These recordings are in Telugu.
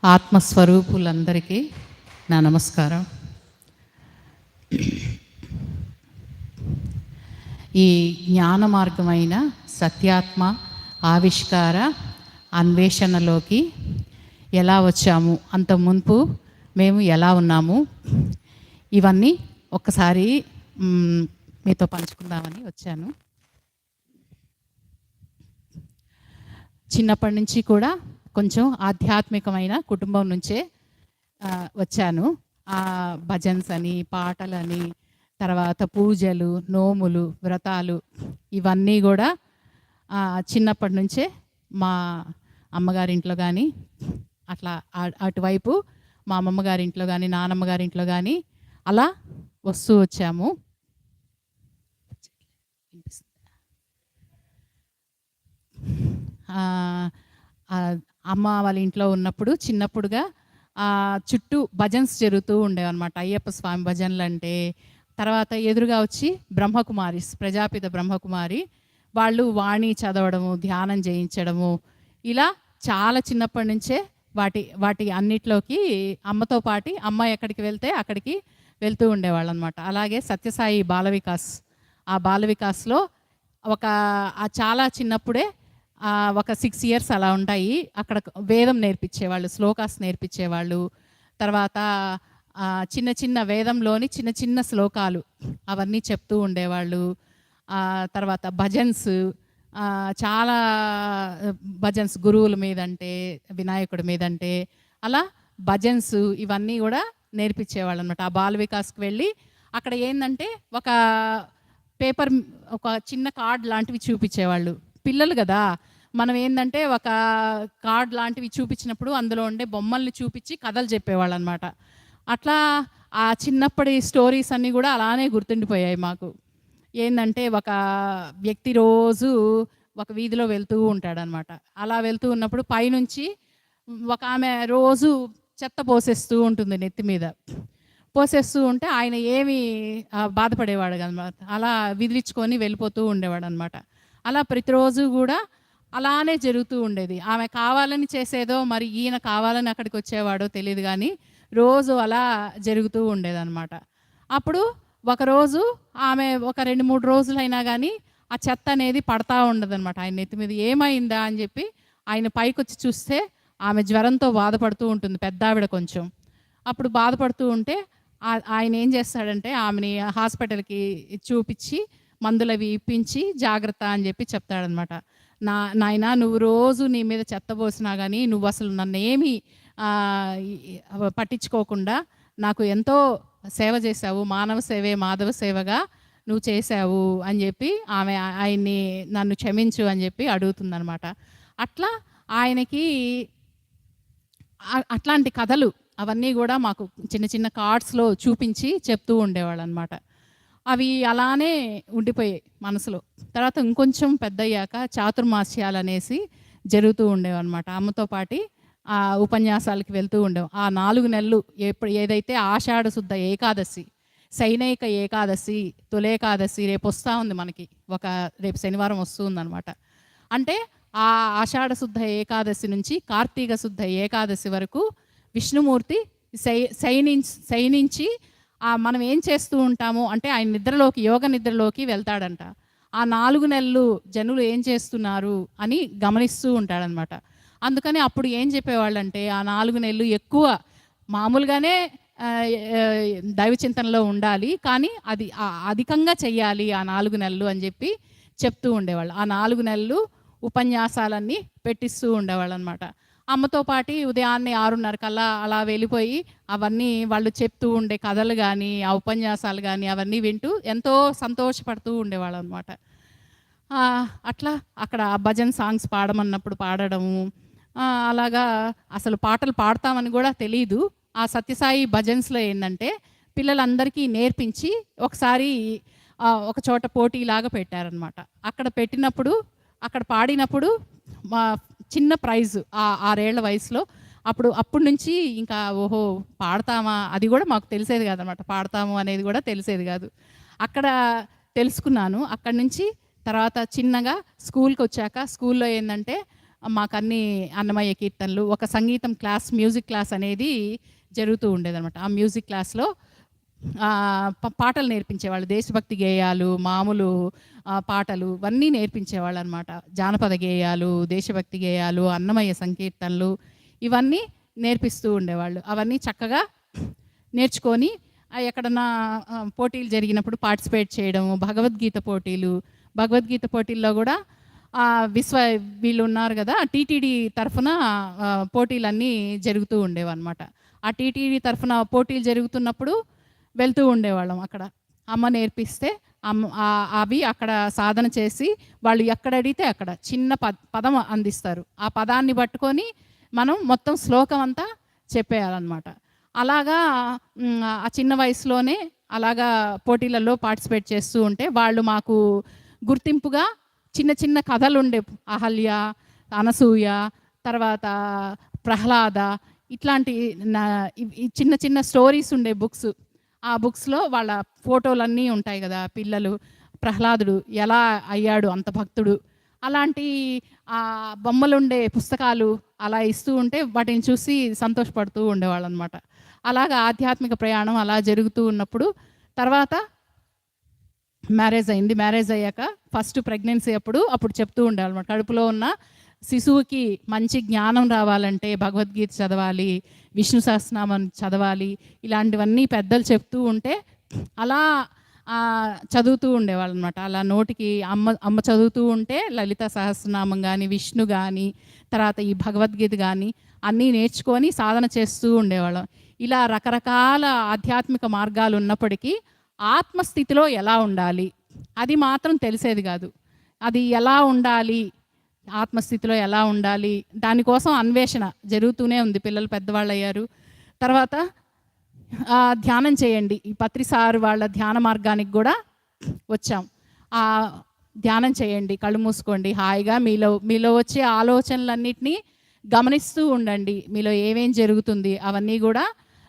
ఆత్మస్వరూపులందరికీ నా నమస్కారం. ఈ జ్ఞాన మార్గమైన సత్యాత్మ ఆవిష్కార అన్వేషణలోకి ఎలా వచ్చాము, అంత మునుపు మేము ఎలా ఉన్నాము, ఇవన్నీ ఒక్కసారి మీతో పంచుకుందామని వచ్చాను. చిన్నప్పటి నుంచి కూడా కొంచెం ఆధ్యాత్మికమైన కుటుంబం నుంచే వచ్చాను. భజన్స్ అని, పాటలని, తర్వాత పూజలు, నోములు, వ్రతాలు ఇవన్నీ కూడా చిన్నప్పటి నుంచే మా అమ్మగారింట్లో కానీ అట్లా అటువైపు మా అమ్మమ్మగారింట్లో కానీ నానమ్మగారింట్లో కానీ అలా వస్తూ వచ్చాము. అమ్మ వాళ్ళ ఇంట్లో ఉన్నప్పుడు చిన్నప్పుడుగా చుట్టూ భజన్స్ జరుగుతూ ఉండేవన్నమాట. అయ్యప్ప స్వామి భజనలు అంటే, తర్వాత ఎదురుగా వచ్చి బ్రహ్మకుమారి, ప్రజాపిత బ్రహ్మకుమారి వాళ్ళు వాణి చదవడము, ధ్యానం చేయించడము, ఇలా చాలా చిన్నప్పటి నుంచే వాటి అన్నిట్లోకి అమ్మతో పాటి అమ్మ ఎక్కడికి వెళ్తే అక్కడికి వెళ్తూ ఉండేవాళ్ళు అనమాట. అలాగే సత్యసాయి బాలవికాస్, ఆ బాలవికాస్లో చాలా చిన్నప్పుడే ఒక 6 years అలా ఉంటాయి. అక్కడ వేదం నేర్పించేవాళ్ళు, శ్లోకాస్ నేర్పించేవాళ్ళు. తర్వాత చిన్న చిన్న వేదంలోని చిన్న చిన్న శ్లోకాలు అవన్నీ చెప్తూ ఉండేవాళ్ళు. తర్వాత భజన్స్, చాలా భజన్స్ గురువుల మీదంటే, వినాయకుడి మీదంటే అలా భజన్స్ ఇవన్నీ కూడా నేర్పించేవాళ్ళు అనమాట. ఆ బాల వికాస్కి వెళ్ళి అక్కడ ఏంటంటే ఒక పేపర్, ఒక చిన్న కార్డ్ లాంటివి చూపించేవాళ్ళు. పిల్లలు కదా, మనం ఏంటంటే ఒక కార్డ్ లాంటివి చూపించినప్పుడు అందులో ఉండే బొమ్మల్ని చూపించి కథలు చెప్పేవాళ్ళు అనమాట. అట్లా ఆ చిన్నప్పటి స్టోరీస్ అన్నీ కూడా అలానే గుర్తుండిపోయాయి మాకు. ఏంటంటే ఒక వ్యక్తి రోజు ఒక వీధిలో వెళ్తూ ఉంటాడనమాట. అలా వెళ్తూ ఉన్నప్పుడు పైనుంచి ఒక ఆమె రోజు చెత్త పోసేస్తూ ఉంటుంది నెత్తి మీద. పోసేస్తూ ఉంటే ఆయన ఏమి బాధపడేవాడు అనమాట. అలా విదిలించుకొని వెళ్ళిపోతూ ఉండేవాడు అనమాట. అలా ప్రతిరోజు కూడా అలానే జరుగుతూ ఉండేది. ఆమె కావాలని చేసేదో మరి ఈయన కావాలని అక్కడికి వచ్చేవాడో తెలియదు, కానీ రోజు అలా జరుగుతూ ఉండేదన్నమాట. అప్పుడు ఒకరోజు ఆమె ఒక 2-3 రోజులైనా కానీ ఆ చెత్త అనేది పడతా ఉండదన్నమాట ఆయన నెత్తి మీద. ఏమైందా అని చెప్పి ఆయన పైకి వచ్చి చూస్తే ఆమె జ్వరంతో బాధపడుతూ ఉంటుంది, పెద్ద ఆవిడ కొంచెం. అప్పుడు బాధపడుతూ ఉంటే ఆయన ఏం చేస్తాడంటే ఆమెని హాస్పిటల్కి చూపించి మందులవి ఇప్పించి జాగ్రత్త అని చెప్పి చెప్తాడనమాట. నాయన, నువ్వు రోజు నీ మీద చెత్త పోసినా కానీ నువ్వు అసలు నన్ను ఏమీ పట్టించుకోకుండా నాకు ఎంతో సేవ చేశావు, మానవ సేవే మాధవ సేవగా నువ్వు చేశావు అని చెప్పి ఆమె ఆయన్ని నన్ను క్షమించు అని చెప్పి అడుగుతుందనమాట. అట్లా ఆయనకి అట్లాంటి కథలు అవన్నీ కూడా మాకు చిన్న చిన్న కార్డ్స్లో చూపించి చెప్తూ ఉండేవాళ్ళు అనమాట. అవి అలానే ఉండిపోయాయి మనసులో. తర్వాత ఇంకొంచెం పెద్దయ్యాక చాతుర్మాస్యాలు అనేసి జరుగుతూ ఉండేవన్నమాట. అమ్మతో పాటి ఆ ఉపన్యాసాలకి వెళ్తూ ఉండేవి. ఆ 4 నెలలు ఏదైతే ఆషాఢ శుద్ధ ఏకాదశి, సైనైక ఏకాదశి, తొలేకాదశి రేపు వస్తూ ఉంది మనకి, రేపు శనివారం వస్తుందన్నమాట. అంటే ఆ ఆషాఢ శుద్ధ ఏకాదశి నుంచి కార్తీక శుద్ధ ఏకాదశి వరకు విష్ణుమూర్తి శయనించి మనం ఏం చేస్తూ ఉంటాము అంటే ఆయన నిద్రలోకి, యోగ నిద్రలోకి వెళ్తాడంట. ఆ 4 నెలలు జనులు ఏం చేస్తున్నారు అని గమనిస్తూ ఉంటాడనమాట. అందుకని అప్పుడు ఏం చెప్పేవాళ్ళంటే ఆ 4 నెలలు ఎక్కువ మామూలుగానే దైవ చింతనలో ఉండాలి, కానీ అది అధికంగా చెయ్యాలి ఆ 4 నెలలు అని చెప్పి చెప్తూ ఉండేవాళ్ళు. ఆ 4 నెలలు ఉపన్యాసాలన్నీ పెట్టిస్తూ ఉండేవాళ్ళు అనమాట. అమ్మతో పాటి ఉదయాన్నే 6:30 అలా వెళ్ళిపోయి అవన్నీ వాళ్ళు చెప్తూ ఉండే కథలు కానీ ఆ ఉపన్యాసాలు కానీ అవన్నీ వింటూ ఎంతో సంతోషపడుతూ ఉండేవాళ్ళు అనమాట. అట్లా అక్కడ భజన్ సాంగ్స్ పాడమన్నప్పుడు పాడడము, అలాగా అసలు పాటలు పాడతామని కూడా తెలీదు. ఆ సత్యసాయి భజన్స్లో ఏంటంటే పిల్లలందరికీ నేర్పించి ఒకసారి ఒక చోట పోటీలాగా పెట్టారనమాట. అక్కడ పెట్టినప్పుడు, అక్కడ పాడినప్పుడు మా చిన్న ప్రైజ్ 6 ఏళ్ల వయసులో. అప్పటి నుంచి ఇంకా ఓహో పాడతామా అది కూడా మాకు తెలిసేది కాదనమాట. పాడతాము అనేది కూడా తెలిసేది కాదు. అక్కడ తెలుసుకున్నాను. అక్కడి నుంచి తర్వాత చిన్నగా స్కూల్కి వచ్చాక స్కూల్లో ఏంటంటే మాకన్నీ అన్నమయ్య కీర్తనలు, ఒక సంగీతం క్లాస్, మ్యూజిక్ క్లాస్ అనేది జరుగుతూ ఉండేదనమాట. ఆ మ్యూజిక్ క్లాస్‌లో పాటలు నేర్పించేవాళ్ళు. దేశభక్తి గేయాలు, మామూలు పాటలు ఇవన్నీ నేర్పించేవాళ్ళనమాట. జానపద గేయాలు, దేశభక్తి గేయాలు, అన్నమయ్య సంకీర్తనలు ఇవన్నీ నేర్పిస్తూ ఉండేవాళ్ళు. అవన్నీ చక్కగా నేర్చుకొని ఎక్కడన్నా పోటీలు జరిగినప్పుడు పార్టిసిపేట్ చేయడం, భగవద్గీత పోటీలు, భగవద్గీత పోటీల్లో కూడా వీళ్ళు ఉన్నారు కదా, టీటీడీ తరఫున పోటీలన్నీ జరుగుతూ ఉండేవన్నమాట. ఆ టీటీడీ తరఫున పోటీలు జరుగుతున్నప్పుడు వెళ్తూ ఉండేవాళ్ళం అక్కడ. అమ్మ నేర్పిస్తే అవి అక్కడ సాధన చేసి వాళ్ళు ఎక్కడ అడిగితే అక్కడ చిన్న పదం అందిస్తారు. ఆ పదాన్ని పట్టుకొని మనం మొత్తం శ్లోకం అంతా చెప్పేయాలన్నమాట. అలాగా ఆ చిన్న వయసులోనే అలాగా పోటీలలో పార్టిసిపేట్ చేస్తూ ఉంటే వాళ్ళు మాకు గుర్తింపుగా చిన్న చిన్న కథలు ఉండే, అహల్య, అనసూయ, తర్వాత ప్రహ్లాద, ఇట్లాంటి చిన్న చిన్న స్టోరీస్ ఉండే బుక్స్. ఆ బుక్స్లో వాళ్ళ ఫోటోలన్నీ ఉంటాయి కదా, పిల్లలు ప్రహ్లాదుడు ఎలా అయ్యాడు అంత భక్తుడు, అలాంటి బొమ్మలుండే పుస్తకాలు అలా ఇస్తూ ఉంటే వాటిని చూసి సంతోషపడుతూ ఉండేవాళ్ళు అనమాట. అలాగా ఆధ్యాత్మిక ప్రయాణం అలా జరుగుతూ ఉన్నప్పుడు తర్వాత మ్యారేజ్ అయింది. మ్యారేజ్ అయ్యాక ఫస్ట్ ప్రెగ్నెన్సీ అప్పుడు చెప్తూ ఉండేవాళ్ళమాట, కడుపులో ఉన్న శిశువుకి మంచి జ్ఞానం రావాలంటే భగవద్గీత చదవాలి, విష్ణు సహస్రనామం చదవాలి, ఇలాంటివన్నీ పెద్దలు చెప్తూ ఉంటే అలా చదువుతూ ఉండేవాళ్ళు అనమాట. అలా నోటికి అమ్మ చదువుతూ ఉంటే లలిత సహస్రనామం కానీ, విష్ణు కానీ, తర్వాత ఈ భగవద్గీత కానీ అన్నీ నేర్చుకొని సాధన చేస్తూ ఉండేవాళ్ళం. ఇలా రకరకాల ఆధ్యాత్మిక మార్గాలు ఉన్నప్పటికీ ఆత్మస్థితిలో ఎలా ఉండాలి అది మాత్రం తెలిసేది కాదు. అది ఎలా ఉండాలి, ఆత్మస్థితిలో ఎలా ఉండాలి, దానికోసం అన్వేషణ జరుగుతూనే ఉంది. పిల్లలు పెద్దవాళ్ళు అయ్యారు. తర్వాత ధ్యానం చేయండి, ఈ పత్రిసారు వాళ్ళ ధ్యాన మార్గానికి కూడా వచ్చాం. ధ్యానం చేయండి, కళ్ళు మూసుకోండి, హాయిగా మీలో వచ్చే ఆలోచనలన్నిటినీ గమనిస్తూ ఉండండి. మీలో ఏమేం జరుగుతుంది అవన్నీ కూడా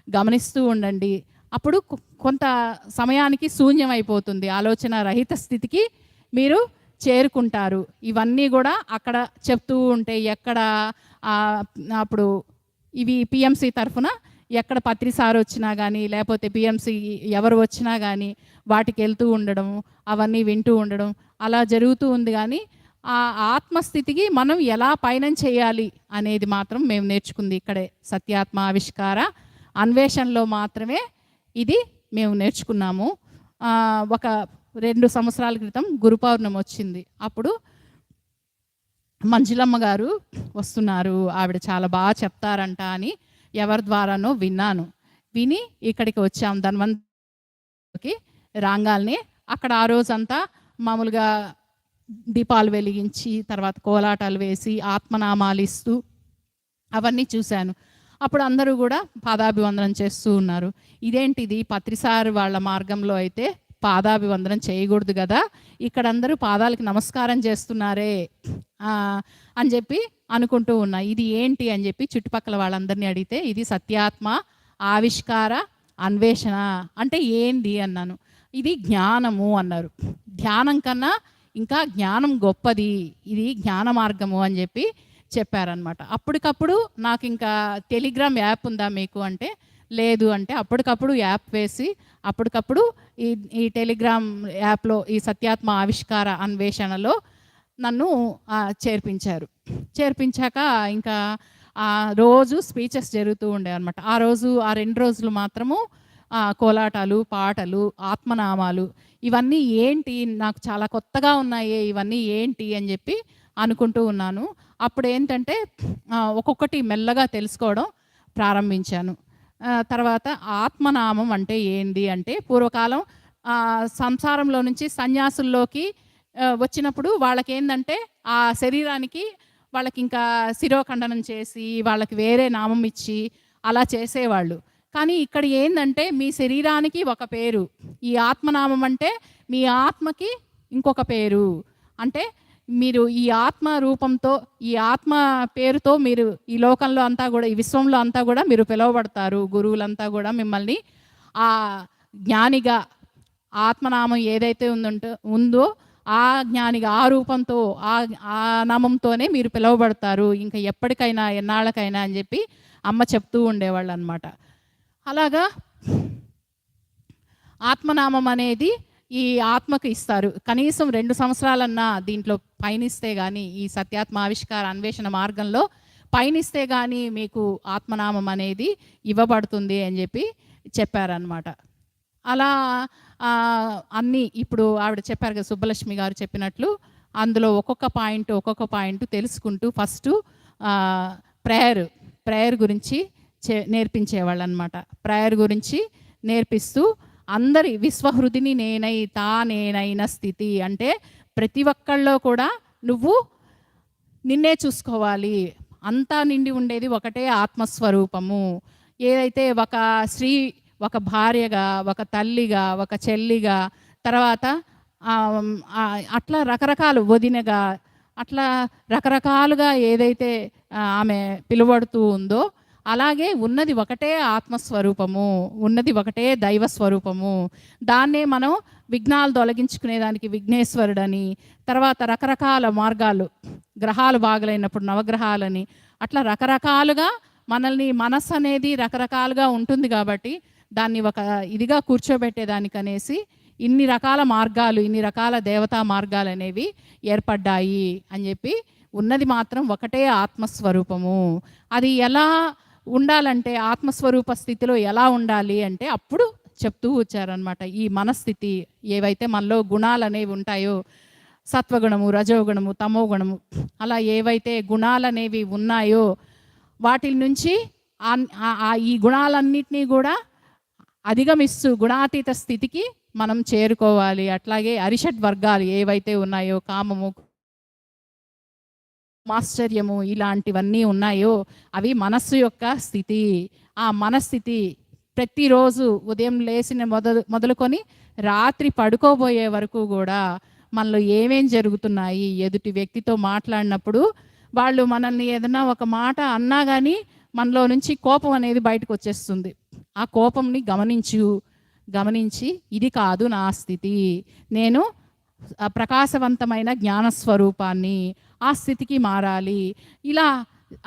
గమనిస్తూ ఉండండి. అప్పుడు కొంత సమయానికి శూన్యం అయిపోతుంది, ఆలోచన రహిత స్థితికి మీరు చేరుకుంటారు. ఇవన్నీ కూడా అక్కడ చెప్తూ ఉంటే ఎక్కడ అప్పుడు ఇవి పిఎంసి తరఫున ఎక్కడ పత్రిసారు వచ్చినా కానీ, లేకపోతే పిఎంసి ఎవరు వచ్చినా కానీ వాటికి వెళ్తూ ఉండడం, అవన్నీ వింటూ ఉండడం అలా జరుగుతూ ఉంది. కానీ ఆ ఆత్మస్థితికి మనం ఎలా పయనం చేయాలి అనేది మాత్రం మేము నేర్చుకుంది ఇక్కడే సత్యాత్మ ఆవిష్కార అన్వేషణలో మాత్రమే ఇది మేము నేర్చుకున్నాము. ఒక 2 సంవత్సరాల క్రితం గురు పౌర్ణమి వచ్చింది. అప్పుడు మంజులమ్మ గారు వస్తున్నారు, ఆవిడ చాలా బాగా చెప్తారంట అని ఎవరి ద్వారానో విని ఇక్కడికి వచ్చాం. ధన్వంతరికి రాంగాల్ని అక్కడ ఆ రోజంతా మామూలుగా దీపాలు వెలిగించి, తర్వాత కోలాటాలు వేసి, ఆత్మనామాలు ఇస్తూ అవన్నీ చూశాను. అప్పుడు అందరూ కూడా పాదాభివందనం చేస్తూ ఉన్నారు. ఇదేంటిది, పత్రిసారు వాళ్ళ మార్గంలో అయితే పాదాభివందనం చేయకూడదు కదా, ఇక్కడ అందరూ పాదాలకి నమస్కారం చేస్తున్నారే అని చెప్పి అనుకుంటూ ఉన్నా. ఇది ఏంటి అని చెప్పి చుట్టుపక్కల వాళ్ళందరినీ అడిగితే ఇది సత్యాత్మ ఆవిష్కార అన్వేషణ అంటే ఏంది అన్నాను. ఇది జ్ఞానము అన్నారు. ధ్యానం కన్నా ఇంకా జ్ఞానం గొప్పది, ఇది జ్ఞాన మార్గము అని చెప్పి చెప్పారనమాట. అప్పటికప్పుడు నాకు ఇంకా టెలిగ్రామ్ యాప్ ఉందా మీకు అంటే లేదు అంటే, అప్పటికప్పుడు యాప్ వేసి అప్పటికప్పుడు ఈ టెలిగ్రామ్ యాప్లో ఈ సత్యాత్మ ఆవిష్కార అన్వేషణలో నన్ను చేర్పించాక ఇంకా రోజు స్పీచెస్ జరుగుతూ ఉండే అనమాట. ఆ 2 రోజులు మాత్రము కోలాటాలు, పాటలు, ఆత్మనామాలు ఇవన్నీ ఏంటి, నాకు చాలా కొత్తగా ఉన్నాయి, ఇవన్నీ ఏంటి అని చెప్పి అనుకుంటూ ఉన్నాను. అప్పుడు ఏంటంటే ఒక్కొక్కటి మెల్లగా తెలుసుకోవడం ప్రారంభించాను. తర్వాత ఆత్మనామం అంటే ఏంది అంటే, పూర్వకాలం సంసారంలో నుంచి సన్యాసుల్లోకి వచ్చినప్పుడు వాళ్ళకేందంటే ఆ శరీరానికి వాళ్ళకి ఇంకా శిరోఖండనం చేసి వాళ్ళకి వేరే నామం ఇచ్చి అలా చేసేవాళ్ళు. కానీ ఇక్కడ ఏందంటే మీ శరీరానికి ఒక పేరు, ఈ ఆత్మనామం అంటే మీ ఆత్మకి ఇంకొక పేరు. అంటే మీరు ఈ ఆత్మ రూపంతో, ఈ ఆత్మ పేరుతో మీరు ఈ లోకంలో అంతా కూడా, ఈ విశ్వంలో అంతా కూడా మీరు పిలువబడతారు. గురువులంతా కూడా మిమ్మల్ని ఆ జ్ఞానిగా, ఆత్మనామం ఏదైతే ఉందో ఆ జ్ఞానిగా ఆ రూపంతో ఆ ఆ నామంతోనే మీరు పిలువబడతారు ఇంకా ఎప్పటికైనా ఎన్నాళ్ళకైనా అని చెప్పి అమ్మ చెప్తూ ఉండేవాళ్ళు అనమాట. అలాగా ఆత్మనామం అనేది ఈ ఆత్మకు ఇస్తారు. కనీసం 2 సంవత్సరాలన్నా దీంట్లో పయనిస్తే గానీ, ఈ సత్యాత్మ ఆవిష్కార అన్వేషణ మార్గంలో పయనిస్తే గానీ మీకు ఆత్మనామం అనేది ఇవ్వబడుతుంది అని జెప్పి చెప్పారనమాట. అలా అన్నీ ఇప్పుడు ఆవిడ చెప్పారు కదా, సుబ్బలక్ష్మి గారు చెప్పినట్లు అందులో ఒక్కొక్క పాయింట్ తెలుసుకుంటూ ఫస్టు ప్రేయర్ గురించి నేర్పించేవాళ్ళనమాట. ప్రేయర్ గురించి నేర్పిస్తూ అందరి విశ్వహృదిని నేనైన స్థితి అంటే ప్రతి ఒక్కళ్ళలో కూడా నువ్వు నిన్నే చూసుకోవాలి. అంతా నిండి ఉండేది ఒకటే ఆత్మస్వరూపము. ఏదైతే ఒక స్త్రీ ఒక భార్యగా, ఒక తల్లిగా, ఒక చెల్లిగా, తర్వాత అట్లా రకరకాలు వదినగా, అట్లా రకరకాలుగా ఏదైతే ఆమె పిలువడుతూ ఉందో అలాగే ఉన్నది ఒకటే ఆత్మస్వరూపము, ఉన్నది ఒకటే దైవ స్వరూపము. దాన్నే మనం విఘ్నాలు తొలగించుకునేదానికి విఘ్నేశ్వరుడని, తర్వాత రకరకాల మార్గాలు, గ్రహాలు బాగలేనప్పుడు నవగ్రహాలని, అట్లా రకరకాలుగా మనల్ని మనస్సు అనేది రకరకాలుగా ఉంటుంది కాబట్టి దాన్ని ఒక ఇదిగా కూర్చోబెట్టేదానికనేసి ఇన్ని రకాల మార్గాలు, ఇన్ని రకాల దేవతా మార్గాలు అనేవి ఏర్పడ్డాయి అని చెప్పి, ఉన్నది మాత్రం ఒకటే ఆత్మస్వరూపము. అది ఎలా ఉండాలంటే ఆత్మస్వరూప స్థితిలో ఎలా ఉండాలి అంటే అప్పుడు చెప్తూ వచ్చారనమాట. ఈ మనస్థితి ఏవైతే మనలో గుణాలు అనేవి ఉంటాయో, సత్వగుణము, రజోగుణము, తమోగుణము, అలా ఏవైతే గుణాలు అనేవి ఉన్నాయో వాటి నుంచి ఈ గుణాలన్నింటినీ కూడా అధిగమిస్తూ గుణాతీత స్థితికి మనం చేరుకోవాలి. అట్లాగే అరిషడ్ వర్గాలు ఏవైతే ఉన్నాయో, కామము, మాశ్చర్యము, ఇలాంటివన్నీ ఉన్నాయో అవి మనస్సు యొక్క స్థితి. ఆ మనస్థితి ప్రతిరోజు ఉదయం లేచిన మొదలుకొని రాత్రి పడుకోబోయే వరకు కూడా మనలో ఏమేం జరుగుతున్నాయి, ఎదుటి వ్యక్తితో మాట్లాడినప్పుడు వాళ్ళు మనల్ని ఏదైనా ఒక మాట అన్నా కానీ మనలో నుంచి కోపం అనేది బయటకు వచ్చేస్తుంది. ఆ కోపంని గమనించి ఇది కాదు నా స్థితి, నేను ప్రకాశవంతమైన జ్ఞానస్వరూపాన్ని, ఆ స్థితికి మారాలి. ఇలా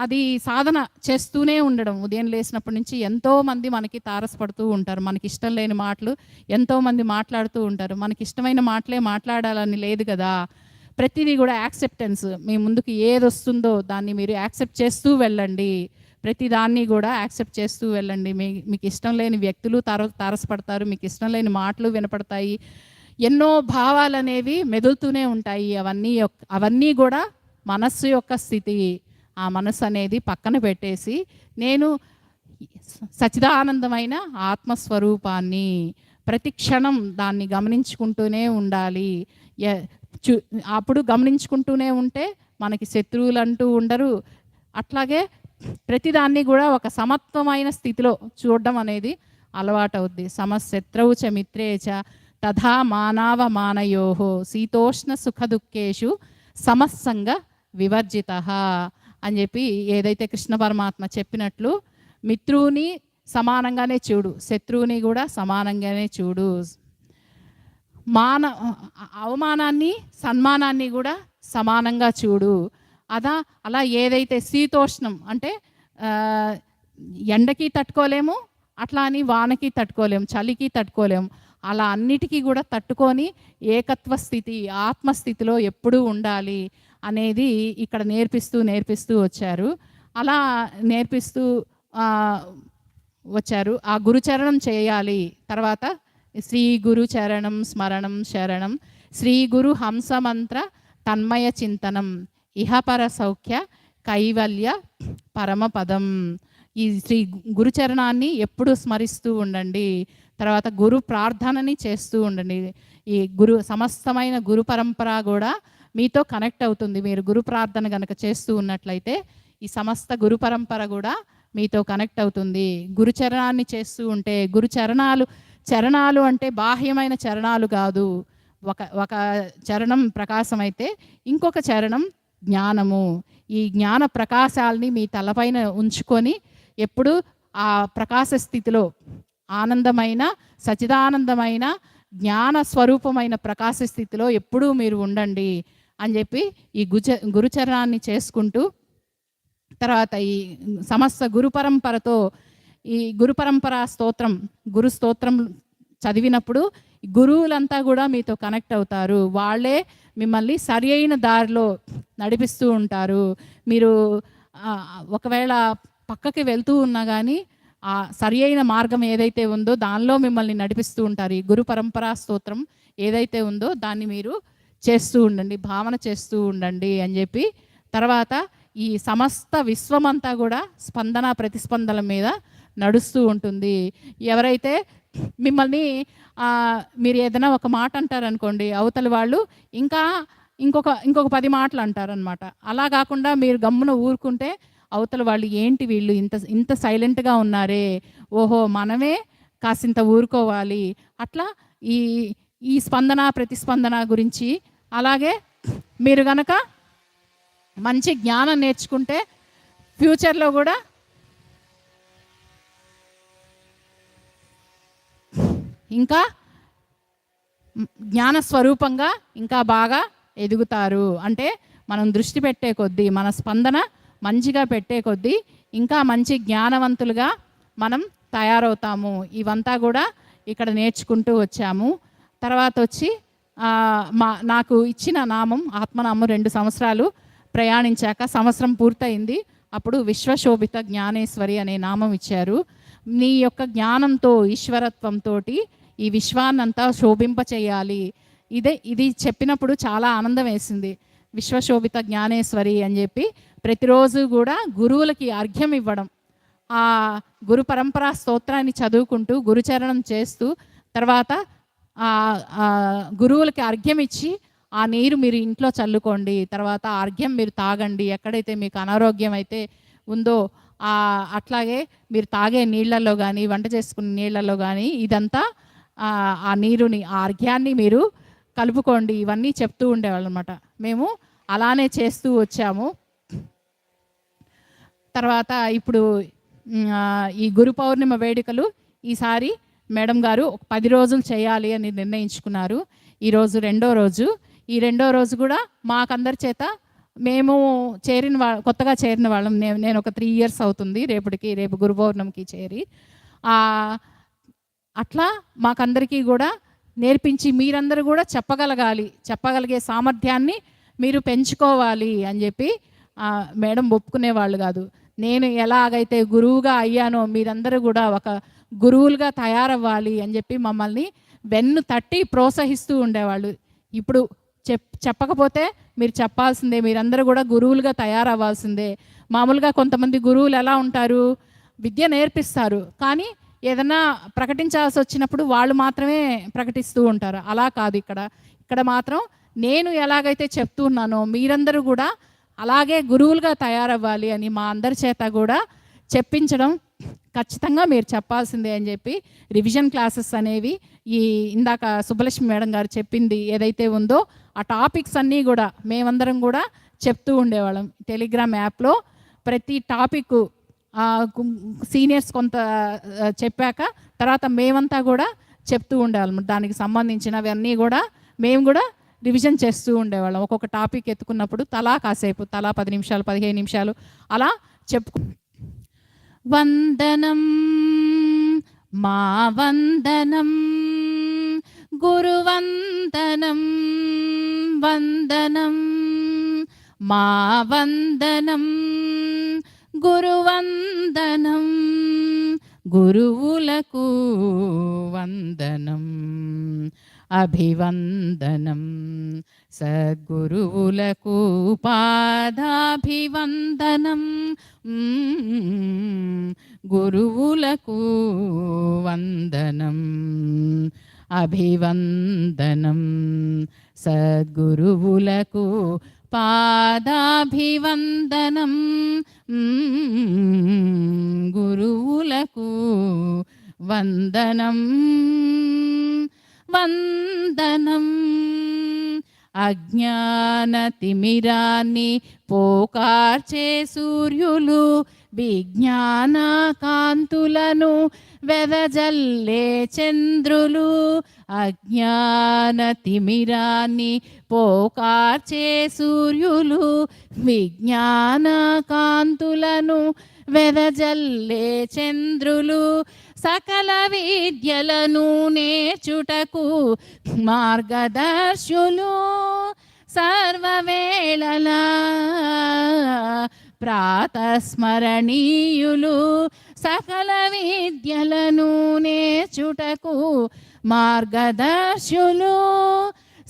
అది సాధన చేస్తూనే ఉండడం. ఉదయం లేచినప్పటి నుంచి ఎంతోమంది మనకి తారసపడుతూ ఉంటారు. మనకి ఇష్టం లేని మాటలు ఎంతోమంది మాట్లాడుతూ ఉంటారు. మనకి ఇష్టమైన మాటలే మాట్లాడాలని లేదు కదా. ప్రతిదీ కూడా యాక్సెప్టెన్స్, మీ ముందుకు ఏది వస్తుందో దాన్ని మీరు యాక్సెప్ట్ చేస్తూ వెళ్ళండి. ప్రతిదాన్ని కూడా యాక్సెప్ట్ చేస్తూ వెళ్ళండి. మీకు ఇష్టం లేని వ్యక్తులు తారసపడతారు, మీకు ఇష్టం లేని మాటలు వినపడతాయి, ఎన్నో భావాలు అనేవి మెదులుతూనే ఉంటాయి. అవన్నీ కూడా మనస్సు యొక్క స్థితి. ఆ మనస్సు అనేది పక్కన పెట్టేసి నేను సచిదానందమైన ఆత్మస్వరూపాన్ని ప్రతి క్షణం దాన్ని గమనించుకుంటూనే ఉండాలి. అప్పుడు గమనించుకుంటూనే ఉంటే మనకి శత్రువులు అంటూ ఉండరు. అట్లాగే ప్రతిదాన్ని కూడా ఒక సమత్వమైన స్థితిలో చూడడం అనేది అలవాటవుద్ది. సమశత్రవు చ మిత్రే చ తథా మానవమానయోహో శీతోష్ణ సుఖ దుఃఖేషు సమస్సంగ వివర్జిత అని చెప్పి ఏదైతే కృష్ణ పరమాత్మ చెప్పినట్లు మిత్రుని సమానంగానే చూడు, శత్రువుని కూడా సమానంగానే చూడు, అవమానాన్ని సన్మానాన్ని కూడా సమానంగా చూడు. అలా ఏదైతే శీతోష్ణం అంటే ఎండకి తట్టుకోలేము, అట్లా అని వానకి తట్టుకోలేము, చలికి తట్టుకోలేము, అలా అన్నిటికీ కూడా తట్టుకొని ఏకత్వ స్థితి ఆత్మస్థితిలో ఎప్పుడూ ఉండాలి అనేది ఇక్కడ నేర్పిస్తూ వచ్చారు. అలా నేర్పిస్తూ వచ్చారు. ఆ గురుచరణం చేయాలి. తర్వాత శ్రీ గురు చరణం స్మరణం శరణం, శ్రీ గురు హంసమంత్ర తన్మయ చింతనం, ఇహపర సౌఖ్య కైవల్య పరమపదం. ఈ శ్రీ గురుచరణాన్ని ఎప్పుడు స్మరిస్తూ ఉండండి. తర్వాత గురు ప్రార్థనని చేస్తూ ఉండండి. ఈ సమస్తమైన గురు పరంపర కూడా మీతో కనెక్ట్ అవుతుంది. మీరు గురు ప్రార్థన కనుక చేస్తూ ఉన్నట్లయితే ఈ సమస్త గురు పరంపర కూడా మీతో కనెక్ట్ అవుతుంది. గురుచరణాన్ని చేస్తూ ఉంటే చరణాలు అంటే బాహ్యమైన చరణాలు కాదు. ఒక చరణం ప్రకాశం అయితే ఇంకొక చరణం జ్ఞానము. ఈ జ్ఞాన ప్రకాశాలని మీ తలపైన ఉంచుకొని ఎప్పుడు ఆ ప్రకాశ స్థితిలో ఆనందమైన సచిదానందమైన జ్ఞాన స్వరూపమైన ప్రకాశ స్థితిలో ఎప్పుడూ మీరు ఉండండి అని చెప్పి ఈ గురుచరణాన్ని చేసుకుంటూ, తర్వాత ఈ సమస్త గురు పరంపరతో ఈ గురు పరంపర స్తోత్రం, గురు స్తోత్రం చదివినప్పుడు గురువులంతా కూడా మీతో కనెక్ట్ అవుతారు. వాళ్ళే మిమ్మల్ని సరి అయిన దారిలో నడిపిస్తూ ఉంటారు. మీరు ఒకవేళ పక్కకి వెళ్తూ ఉన్నా కానీ ఆ సరి అయిన మార్గం ఏదైతే ఉందో దానిలో మిమ్మల్ని నడిపిస్తూ ఉంటారు. ఈ గురు పరంపరా స్తోత్రం ఏదైతే ఉందో దాన్ని మీరు చేస్తూ ఉండండి, భావన చేస్తూ ఉండండి అని చెప్పి, తర్వాత ఈ సమస్త విశ్వమంతా కూడా స్పందన ప్రతిస్పందన మీద నడుస్తూ ఉంటుంది. ఎవరైతే మిమ్మల్ని మీరు ఏదైనా ఒక మాట అంటారనుకోండి, అవతలి వాళ్ళు ఇంకొక 10 మాటలు అంటారనమాట. అలా కాకుండా మీరు గమ్మున ఊరుకుంటే అవతల వాళ్ళు ఏంటి వీళ్ళు ఇంత సైలెంట్గా ఉన్నారే, ఓహో మనమే కాసింత ఊరుకోవాలి. అట్లా ఈ ఈ స్పందన ప్రతిస్పందన గురించి, అలాగే మీరు గనక మంచి జ్ఞానం నేర్చుకుంటే ఫ్యూచర్లో కూడా ఇంకా జ్ఞాన స్వరూపంగా ఇంకా బాగా ఎదుగుతారు. అంటే మనం దృష్టి పెట్టే కొద్దీ, మన స్పందన మంచిగా పెట్టే కొద్దీ ఇంకా మంచి జ్ఞానవంతులుగా మనం తయారవుతాము. ఇవంతా కూడా ఇక్కడ నేర్చుకుంటూ వచ్చాము. తర్వాత వచ్చి నాకు ఇచ్చిన నామం ఆత్మనామం 2 సంవత్సరాలు ప్రయాణించాక సంవత్సరం పూర్తయింది. అప్పుడు విశ్వశోభిత జ్ఞానేశ్వరి అనే నామం ఇచ్చారు. నీ యొక్క జ్ఞానంతో, ఈశ్వరత్వంతో ఈ విశ్వాన్నంతా శోభింప చేయాలి. ఇది చెప్పినప్పుడు చాలా ఆనందం వేసింది. విశ్వశోభిత జ్ఞానేశ్వరి అని చెప్పి ప్రతిరోజు కూడా గురువులకి అర్ఘ్యం ఇవ్వడం, ఆ గురు పరంపరా స్తోత్రాన్ని చదువుకుంటూ గురుచరణం చేస్తూ, తర్వాత గురువులకి అర్ఘ్యం ఇచ్చి ఆ నీరు మీరు ఇంట్లో చల్లుకోండి. తర్వాత ఆ అర్ఘ్యం మీరు తాగండి. ఎక్కడైతే మీకు అనారోగ్యం అయితే ఉందో అట్లాగే మీరు తాగే నీళ్ళల్లో కానీ, వంట చేసుకునే నీళ్ళల్లో కానీ ఇదంతా ఆ నీరుని, ఆ అర్ఘ్యాన్ని మీరు కలుపుకోండి. ఇవన్నీ చెప్తూ ఉండేవాళ్ళు అనమాట. మేము అలానే చేస్తూ వచ్చాము. తర్వాత ఇప్పుడు ఈ గురు పౌర్ణిమ వేడుకలు ఈసారి మేడం గారు 10 రోజులు చేయాలి అని నిర్ణయించుకున్నారు. ఈరోజు 2వ రోజు. ఈ 2వ రోజు కూడా మాకందరి చేత, మేము కొత్తగా చేరిన వాళ్ళం, నేను ఒక 3 ఇయర్స్ అవుతుంది రేపు గురు పౌర్ణమికి చేరి, అట్లా మాకందరికీ కూడా నేర్పించి మీరందరూ కూడా చెప్పగలిగే సామర్థ్యాన్ని మీరు పెంచుకోవాలి అని చెప్పి మేడం ఒప్పుకునేవాళ్ళు కాదు. నేను ఎలాగైతే గురువుగా అయ్యానో మీరందరూ కూడా ఒక గురువులుగా తయారవ్వాలి అని చెప్పి మమ్మల్ని వెన్ను తట్టి ప్రోత్సహిస్తూ ఉండేవాళ్ళు. ఇప్పుడు చెప్పకపోతే మీరు చెప్పాల్సిందే, మీరందరూ కూడా గురువులుగా తయారవ్వాల్సిందే. మామూలుగా కొంతమంది గురువులు ఎలా ఉంటారు, విద్య నేర్పిస్తారు కానీ ఏదన్నా ప్రకటించాల్సి వచ్చినప్పుడు వాళ్ళు మాత్రమే ప్రకటిస్తూ ఉంటారు. అలా కాదు. ఇక్కడ మాత్రం నేను ఎలాగైతే చెప్తున్నానో మీరందరూ కూడా అలాగే గురువులుగా తయారవ్వాలి అని మా అందరి చేత కూడా చెప్పించడం ఖచ్చితంగా మీరు చెప్పాల్సిందే అని చెప్పి రివిజన్ క్లాసెస్ అనేవి ఇందాక సుబ్బలక్ష్మి మేడం గారు చెప్పింది ఏదైతే ఉందో ఆ టాపిక్స్ అన్నీ కూడా మేమందరం కూడా చెప్తూ ఉండేవాళ్ళం. టెలిగ్రామ్ యాప్లో ప్రతి టాపిక్ సీనియర్స్ కొంత చెప్పాక తర్వాత మేమంతా కూడా చెప్తూ ఉండేవాళ్ళం. దానికి సంబంధించినవన్నీ కూడా మేము కూడా రివిజన్ చేస్తూ ఉండేవాళ్ళం. ఒక్కొక్క టాపిక్ ఎత్తుకున్నప్పుడు కాసేపు 10 నిమిషాలు 15 నిమిషాలు అలా చెప్పుకు. వందనం మా వందనం గురువందనం, వందనం మా వందనం గురువందనం, గురువులకు వందనం అభివందనం, సద్గురువులకు పాదాభివందనం, గురువులకు వందనం అభివందనం, సద్గురువులకు పాదాభివందనం, గురువులకు వందనం వందనం. అజ్ఞాన తిమిరాన్ని పోకార్చే సూర్యులు విజ్ఞాన కాంతులను వెదజల్లే చంద్రులు అజ్ఞాన తిమిరాన్ని పోకార్చే సూర్యులు విజ్ఞాన కాంతులను వెదజల్లే చంద్రులు సకల విద్యలను నేర్చుటకు మార్గదర్శులు సర్వవేళలా ప్రాతస్మరణీయులు సకల విద్యలను నేర్చుటకు మార్గదర్శులు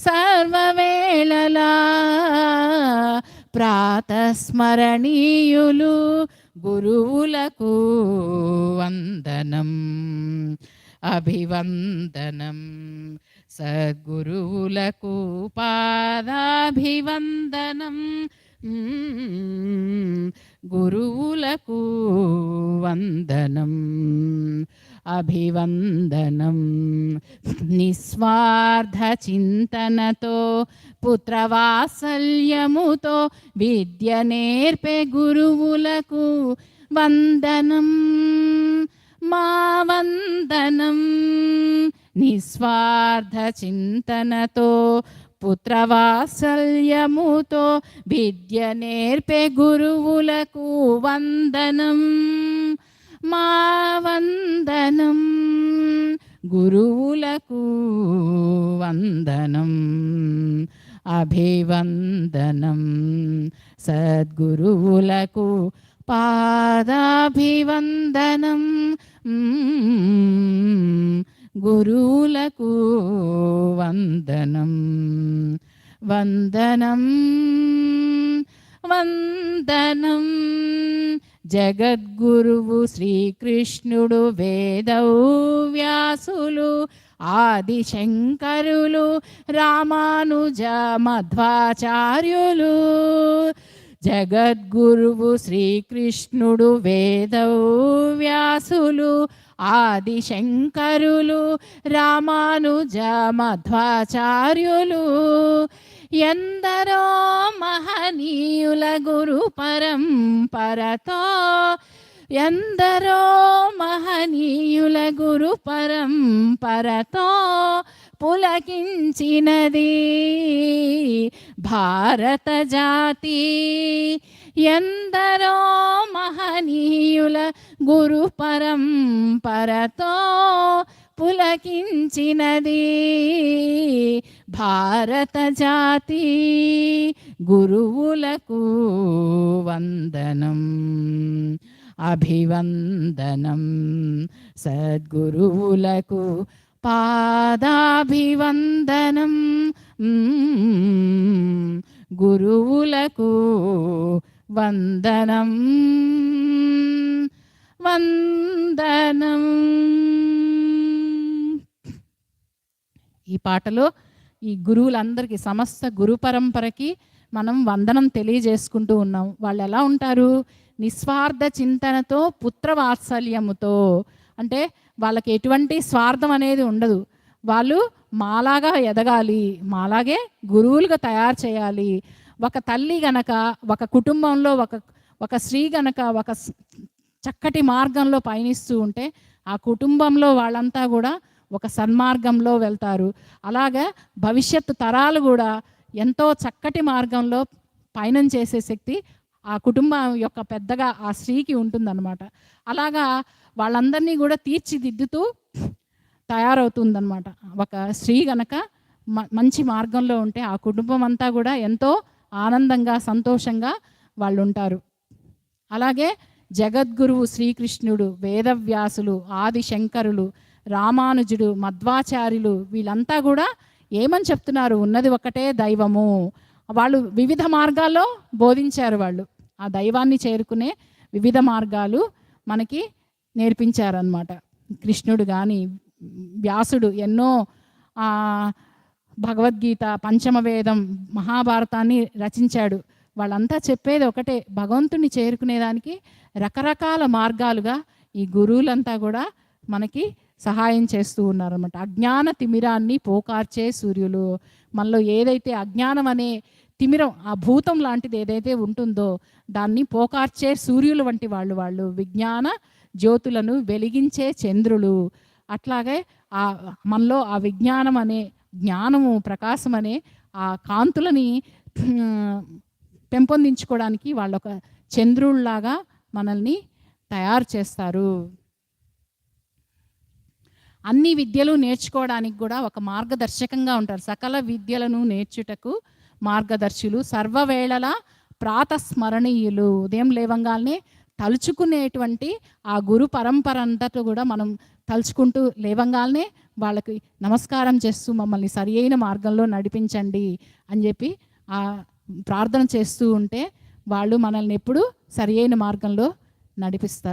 సర్వవేళలా ప్రాతస్మరణీయులు గురువులకు వందనం అభివందనం సద్గురువులకు పాదాభివందనం గురువులకు వందనం అభివందనం నిస్వార్థ చింతనతో పుత్రవాత్సల్యముతో విద్య నేర్పే గురువులకు వందనం మా వందనం నిస్వార్థ చింతనతో పుత్రవాత్సల్యముతో విద్య నేర్పే గురువులకు వందనం మా వందనం గురువులకు వందనం అభివందనం సద్గురువులకు పాదాభివందనం గురువులకు వందనం వందనం వందనం జగద్గురువు శ్రీకృష్ణుడు వేదవ్యాసులు ఆదిశంకరులు రామానుజ మధ్వాచార్యులు జగద్గురువు శ్రీకృష్ణుడు వేదవ్యాసులు ఆదిశంకరులు రామానుజ మధ్వాచార్యులు ఎందరో మహనీయుల గురు పరంపరతో ఎందరో మహనీయుల గురు పరంపరతో పులకించినది భారత జాతి ఎందరో మహనీయుల గురు పరంపరతో పులకించినది భారత జాతి గురువులకు వందనం అభివందనం సద్గురువులకు పాదాభివందనం గురువులకు వందనం వందనం. ఈ పాటలో ఈ గురువులందరికీ సమస్త గురు పరంపరకి మనం వందనం తెలియజేసుకుంటూ ఉన్నాం. వాళ్ళు ఎలా ఉంటారు? నిస్వార్థ చింతనతో పుత్రవాత్సల్యముతో, అంటే వాళ్ళకి ఎటువంటి స్వార్థం అనేది ఉండదు. వాళ్ళు మాలాగా ఎదగాలి, మాలాగే గురువులుగా తయారు చేయాలి. ఒక తల్లి గనక ఒక కుటుంబంలో ఒక స్త్రీ గనక ఒక చక్కటి మార్గంలో పయనిస్తూ ఉంటే ఆ కుటుంబంలో వాళ్ళంతా కూడా ఒక సన్మార్గంలో వెళ్తారు. అలాగా భవిష్యత్తు తరాలు కూడా ఎంతో చక్కటి మార్గంలో పయనం చేసే శక్తి ఆ కుటుంబం యొక్క పెద్దగా ఆ స్త్రీకి ఉంటుందన్నమాట. అలాగా వాళ్ళందరినీ కూడా తీర్చిదిద్దుతూ తయారవుతుందన్నమాట. ఒక స్త్రీ గనక మంచి మార్గంలో ఉంటే ఆ కుటుంబం అంతా కూడా ఎంతో ఆనందంగా సంతోషంగా వాళ్ళు ఉంటారు. అలాగే జగద్గురువు శ్రీకృష్ణుడు, వేదవ్యాసులు, ఆదిశంకరులు, రామానుజుడు, మధ్వాచార్యులు వీళ్ళంతా కూడా ఏమని చెప్తున్నారు? ఉన్నది ఒకటే దైవము. వాళ్ళు వివిధ మార్గాల్లో బోధించారు. వాళ్ళు ఆ దైవాన్ని చేరుకునే వివిధ మార్గాలు మనకి నేర్పించారనమాట. కృష్ణుడు కానీ వ్యాసుడు ఎన్నో భగవద్గీత, పంచమవేదం, మహాభారతాన్ని రచించాడు. వాళ్ళంతా చెప్పేది ఒకటే, భగవంతుని చేరుకునేదానికి రకరకాల మార్గాలుగా ఈ గురువులంతా కూడా మనకి సహాయం చేస్తూ ఉన్నారన్నమాట. అజ్ఞాన తిమిరాన్ని పోకార్చే సూర్యులు. మనలో ఏదైతే అజ్ఞానం అనే తిమిరం, ఆ భూతం లాంటిది ఏదైతే ఉంటుందో దాన్ని పోకార్చే సూర్యులు వంటి వాళ్ళు విజ్ఞాన జ్యోతులను వెలిగించే చంద్రులు. అట్లాగే మనలో ఆ విజ్ఞానం అనే జ్ఞానము, ప్రకాశం అనే ఆ కాంతులని పెంపొందించుకోవడానికి వాళ్ళొక చంద్రుల్లాగా మనల్ని తయారు చేస్తారు. అన్ని విద్యలు నేర్చుకోవడానికి కూడా ఒక మార్గదర్శకంగా ఉంటారు. సకల విద్యలను నేర్చుటకు మార్గదర్శులు, సర్వవేళలా ప్రాతస్మరణీయులు. ఉదయం లేవంగానే తలుచుకునేటువంటి ఆ గురు పరంపర అంతటా కూడా మనం తలుచుకుంటూ లేవంగానే వాళ్ళకి నమస్కారం చేస్తూ మమ్మల్ని సరి అయిన మార్గంలో నడిపించండి అని చెప్పి ప్రార్థన చేస్తూ ఉంటే వాళ్ళు మనల్ని ఎప్పుడు సరి అయిన మార్గంలో నడిపిస్తారు.